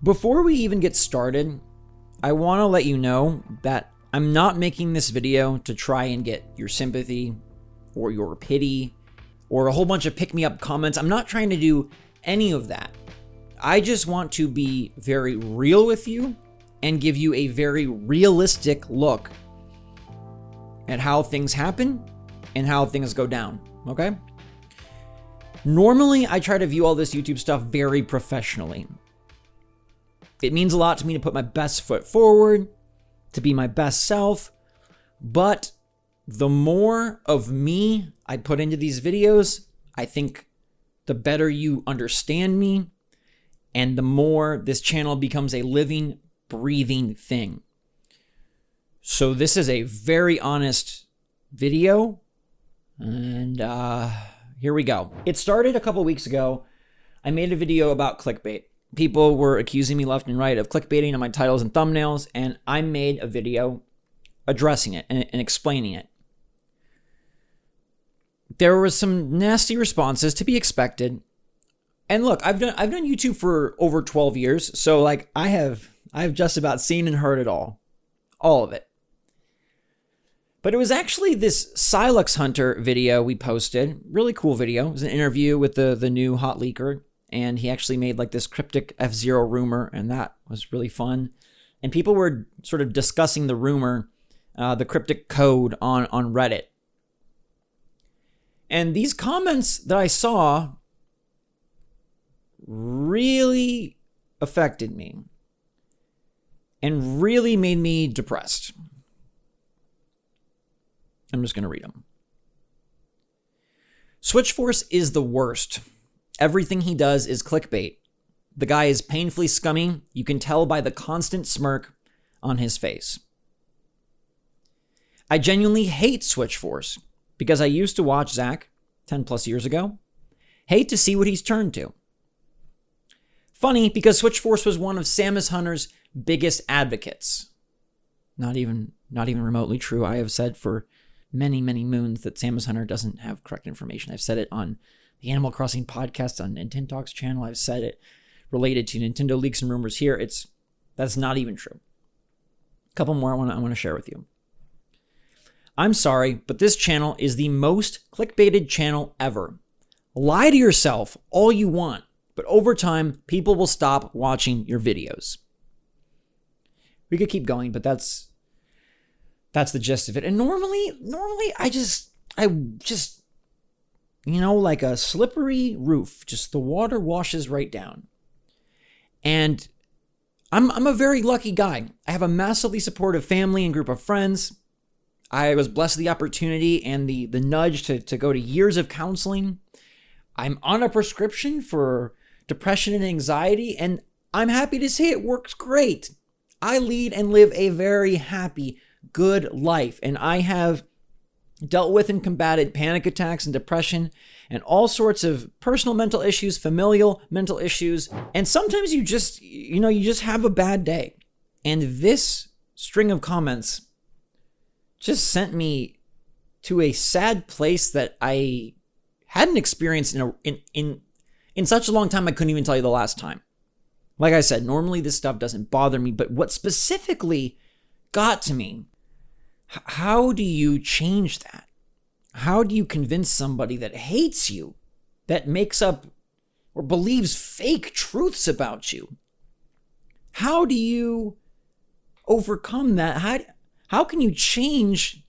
Before we even get started, I want to let you know that I'm not making this video to try and get your sympathy or your pity or a whole bunch of pick-me-up comments. I'm not trying to do any of that. I just want to be very real with you and give you a very realistic look at how things happen and how things go down, okay? Normally, I try to view all this YouTube stuff very professionally. It means a lot to me to put my best foot forward, to be my best self, but the more of me I put into these videos, I think the better you understand me, and the more this channel becomes a living, breathing thing. So this is a very honest video, and here we go. It started a couple weeks ago. I made a video about clickbait. People were accusing me left and right of clickbaiting on my titles and thumbnails, and I made a video addressing it and explaining it. There were some nasty responses to be expected. And look, I've done YouTube for over 12 years, so like I have just about seen and heard it all of it. But it was actually this Silex Hunter video we posted, really cool video. It was an interview with the new hot leaker, and he actually made like this cryptic F-Zero rumor, and that was really fun. And people were sort of discussing the rumor, the cryptic code on Reddit. And these comments that I saw really affected me and really made me depressed. I'm just going to read them. SwitchForce is the worst. Everything he does is clickbait. The guy is painfully scummy. You can tell by the constant smirk on his face. I genuinely hate SwitchForce because I used to watch Zach 10 plus years ago. Hate to see what he's turned to. Funny because SwitchForce was one of Samus Hunter's biggest advocates. Not even remotely true. I have said for many, many moons that Samus Hunter doesn't have correct information. I've said it on the Animal Crossing podcast on Nintendo Talks channel. I've said it related to Nintendo leaks and rumors here. That's not even true. A couple more I want to share with you. I'm sorry, but this channel is the most clickbaited channel ever. Lie to yourself all you want, but over time, people will stop watching your videos. We could keep going, but that's the gist of it. And normally I just, you know, like a slippery roof, just the water washes right down. And I'm a very lucky guy. I have a massively supportive family and group of friends. I was blessed with the opportunity and the nudge to go to years of counseling. I'm on a prescription for depression and anxiety, and I'm happy to say it works great. I lead and live a very happy, good life, and I have dealt with and combated panic attacks and depression and all sorts of personal mental issues, familial mental issues, and sometimes you just have a bad day. And this string of comments just sent me to a sad place that I hadn't experienced in such a long time I couldn't even tell you the last time. Like I said, normally this stuff doesn't bother me, but what specifically got to me, how do you change that? How do you convince somebody that hates you, that makes up or believes fake truths about you? How do you overcome that? How can you change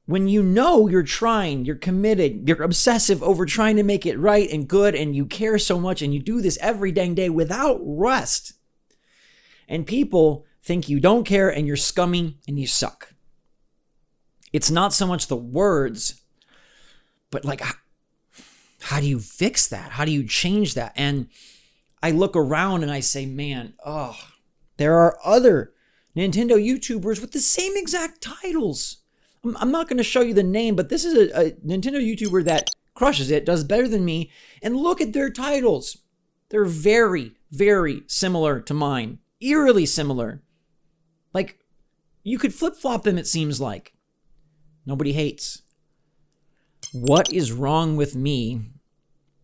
when you know you're trying, you're committed, you're obsessive over trying to make it right and good, and you care so much, and you do this every dang day without rest, and people think you don't care and you're scummy and you suck? It's not so much the words, but like, how do you fix that? How do you change that? And I look around and I say, man, there are other Nintendo YouTubers with the same exact titles. I'm not going to show you the name, but this is a Nintendo YouTuber that crushes it, does better than me, and look at their titles. They're very, very similar to mine. Eerily similar. Like, you could flip-flop them, it seems like. Nobody hates. What is wrong with me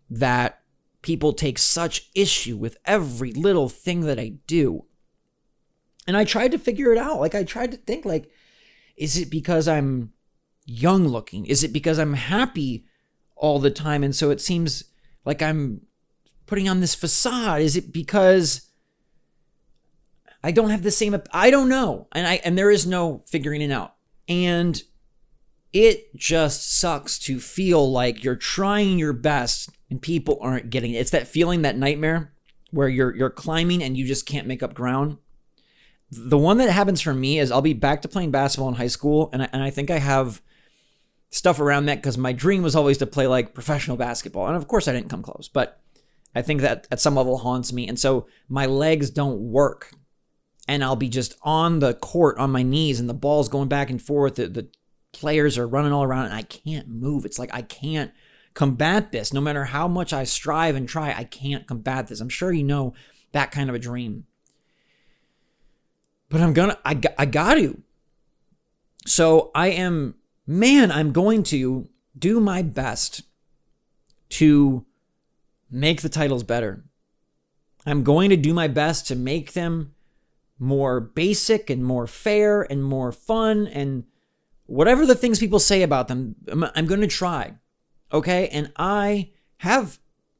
that people take such issue with every little thing that I do. And I tried to figure it out. Like, I tried to think, like, is it because I'm young looking? Is it because I'm happy all the time? And so it seems like I'm putting on this facade. Is it because I don't have the same, I don't know. And there is no figuring it out. And it just sucks to feel like you're trying your best and people aren't getting it. It's that feeling, that nightmare where you're climbing and you just can't make up ground. The one that happens for me is I'll be back to playing basketball in high school, and I think I have stuff around that because my dream was always to play like professional basketball. And of course I didn't come close, but I think that at some level haunts me. And so my legs don't work, and I'll be just on the court on my knees and the ball's going back and forth. The players are running all around and I can't move. It's like I can't combat this. No matter how much I strive and try, I can't combat this. I'm sure you know that kind of a dream. But I got to. So I'm going to do my best to make the titles better. I'm going to do my best to make them more basic and more fair and more fun and whatever the things people say about them, I'm going to try. Okay? And I have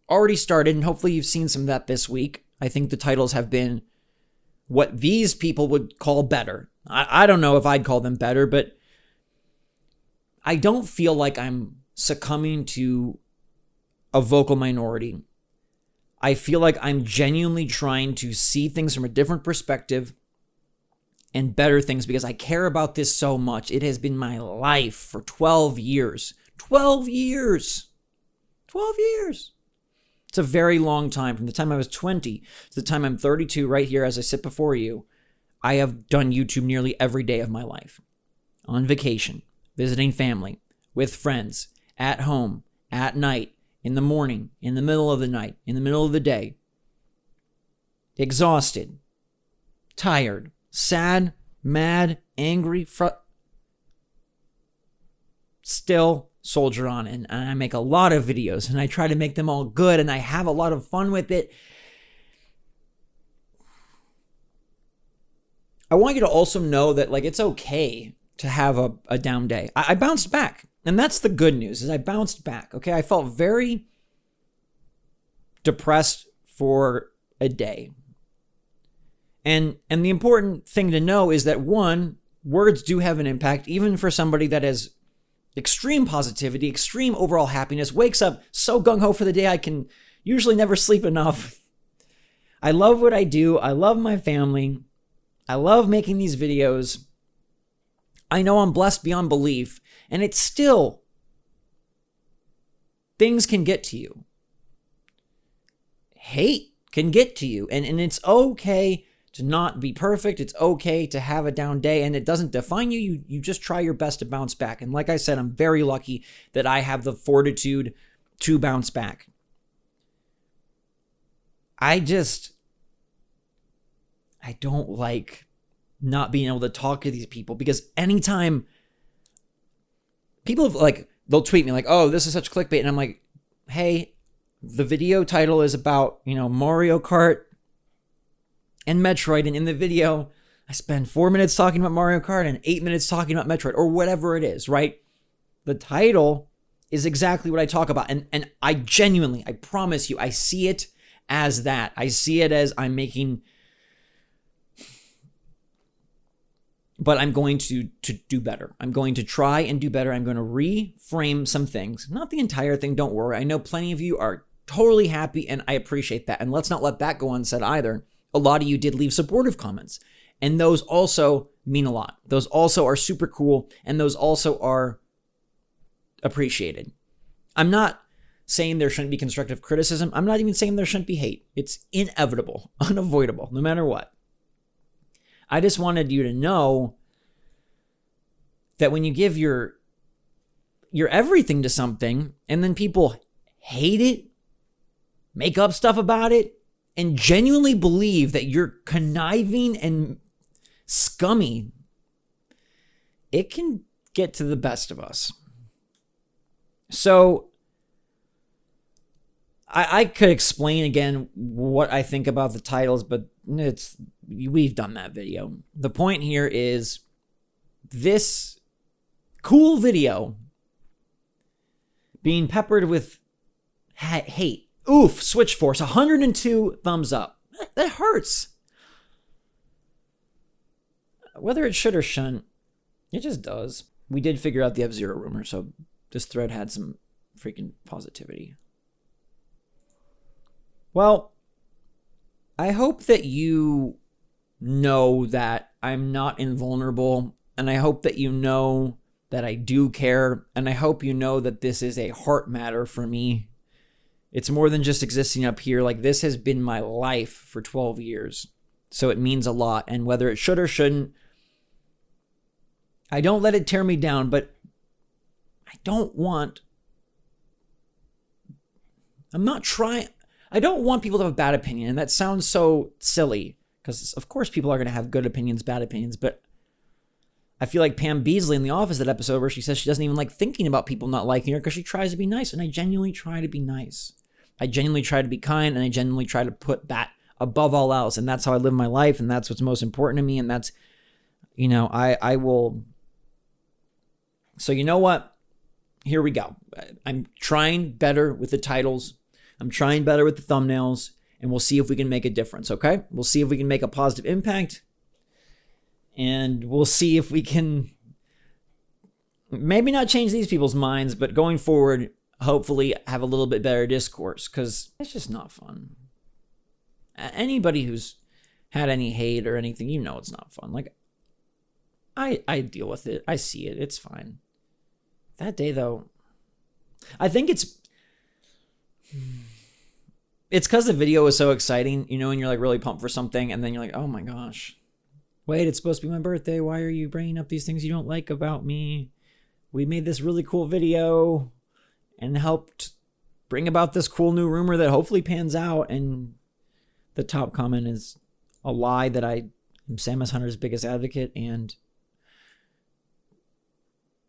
already started, and hopefully you've seen some of that this week. I think the titles have been what these people would call better. I don't know if I'd call them better, but I don't feel like I'm succumbing to a vocal minority. I feel like I'm genuinely trying to see things from a different perspective and better things because I care about this so much. It has been my life for 12 years. 12 years! 12 years! It's a very long time. From the time I was 20 to the time I'm 32 right here as I sit before you, I have done YouTube nearly every day of my life. On vacation, visiting family, with friends, at home, at night, in the morning, in the middle of the night, in the middle of the day. Exhausted, tired, sad, mad, angry, still soldier on, and I make a lot of videos and I try to make them all good and I have a lot of fun with it. I want you to also know that like it's okay to have a down day. I bounced back, and that's the good news is I bounced back. Okay, I felt very depressed for a day. And the important thing to know is that one, words do have an impact even for somebody that has extreme positivity, extreme overall happiness, wakes up so gung-ho for the day I can usually never sleep enough. I love what I do. I love my family. I love making these videos. I know I'm blessed beyond belief, and it's still, things can get to you. Hate can get to you, and it's okay to not be perfect. It's okay to have a down day, and it doesn't define you. You just try your best to bounce back. And like I said, I'm very lucky that I have the fortitude to bounce back. I don't like not being able to talk to these people because anytime people have they'll tweet me like, oh, this is such clickbait. And I'm like, hey, the video title is about, Mario Kart and Metroid, and in the video, I spend 4 minutes talking about Mario Kart and 8 minutes talking about Metroid, or whatever it is, right? The title is exactly what I talk about, and I genuinely, I promise you, I see it as that. I see it as I'm making, but I'm going to do better. I'm going to try and do better. I'm going to reframe some things, not the entire thing, don't worry. I know plenty of you are totally happy, and I appreciate that, and let's not let that go unsaid either. A lot of you did leave supportive comments, and those also mean a lot. Those also are super cool, and those also are appreciated. I'm not saying there shouldn't be constructive criticism. I'm not even saying there shouldn't be hate. It's inevitable, unavoidable, no matter what. I just wanted you to know that when you give your everything to something, and then people hate it, make up stuff about it, and genuinely believe that you're conniving and scummy, it can get to the best of us. So I could explain again what I think about the titles, but we've done that video. The point here is this cool video being peppered with hate. Oof, SwitchForce, 102 thumbs up. That hurts. Whether it should or shouldn't, it just does. We did figure out the F-Zero rumor, so this thread had some freaking positivity. Well, I hope that you know that I'm not invulnerable, and I hope that you know that I do care, and I hope you know that this is a heart matter for me. It's more than just existing up here. Like, this has been my life for 12 years, so it means a lot, and whether it should or shouldn't, I don't let it tear me down, but I don't want people to have a bad opinion, and that sounds so silly, because of course people are going to have good opinions, bad opinions, but I feel like Pam Beesly in The Office, that episode where she says she doesn't even like thinking about people not liking her because she tries to be nice, and I genuinely try to be nice. I genuinely try to be kind, and I genuinely try to put that above all else, and that's how I live my life, and that's what's most important to me, and that's, I will... So you know what? Here we go. I'm trying better with the titles. I'm trying better with the thumbnails, and we'll see if we can make a difference, okay? We'll see if we can make a positive impact, and we'll see if we can maybe not change these people's minds, but going forward, hopefully have a little bit better discourse, because it's just not fun. Anybody who's had any hate or anything, it's not fun. Like, I deal with it. I see it. It's fine. That day, though, I think it's because the video was so exciting, and you're like really pumped for something, and then you're like, oh my gosh, wait, it's supposed to be my birthday. Why are you bringing up these things you don't like about me? We made this really cool video and helped bring about this cool new rumor that hopefully pans out, and the top comment is a lie that I am Samus Hunter's biggest advocate, and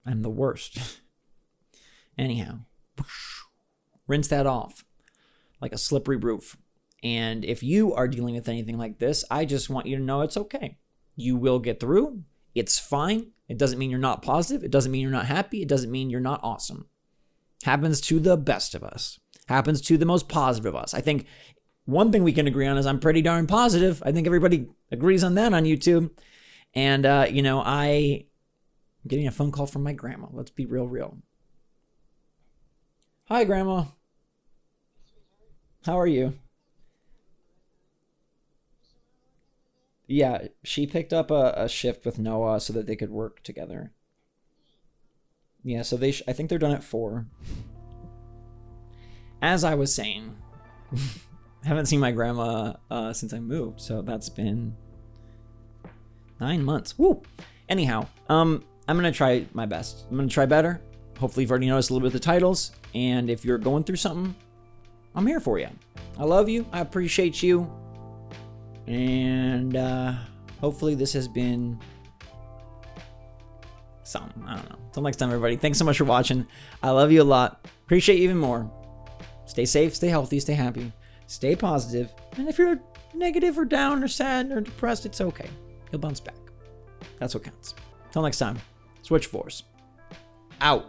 I'm the worst. Anyhow, rinse that off like a slippery roof. And if you are dealing with anything like this, I just want you to know it's okay. You will get through. It's fine. It doesn't mean you're not positive. It doesn't mean you're not happy. It doesn't mean you're not awesome. Happens to the best of us. Happens to the most positive of us. I think one thing we can agree on is I'm pretty darn positive. I think everybody agrees on that on YouTube. And, I'm getting a phone call from my grandma. Let's be real. Hi, Grandma. How are you? Yeah, she picked up a shift with Noah so that they could work together. Yeah, so I think they're done at 4. As I was saying, I haven't seen my grandma since I moved, so that's been 9 months. Woo! Anyhow, I'm going to try my best. I'm going to try better. Hopefully you've already noticed a little bit of the titles, and if you're going through something, I'm here for you. I love you. I appreciate you. And hopefully this has been something. I don't know. Until next time, everybody. Thanks so much for watching. I love you a lot. Appreciate you even more. Stay safe, stay healthy, stay happy, stay positive. And if you're negative or down or sad or depressed, it's okay. You'll bounce back. That's what counts. Until next time, SwitchForce. Out.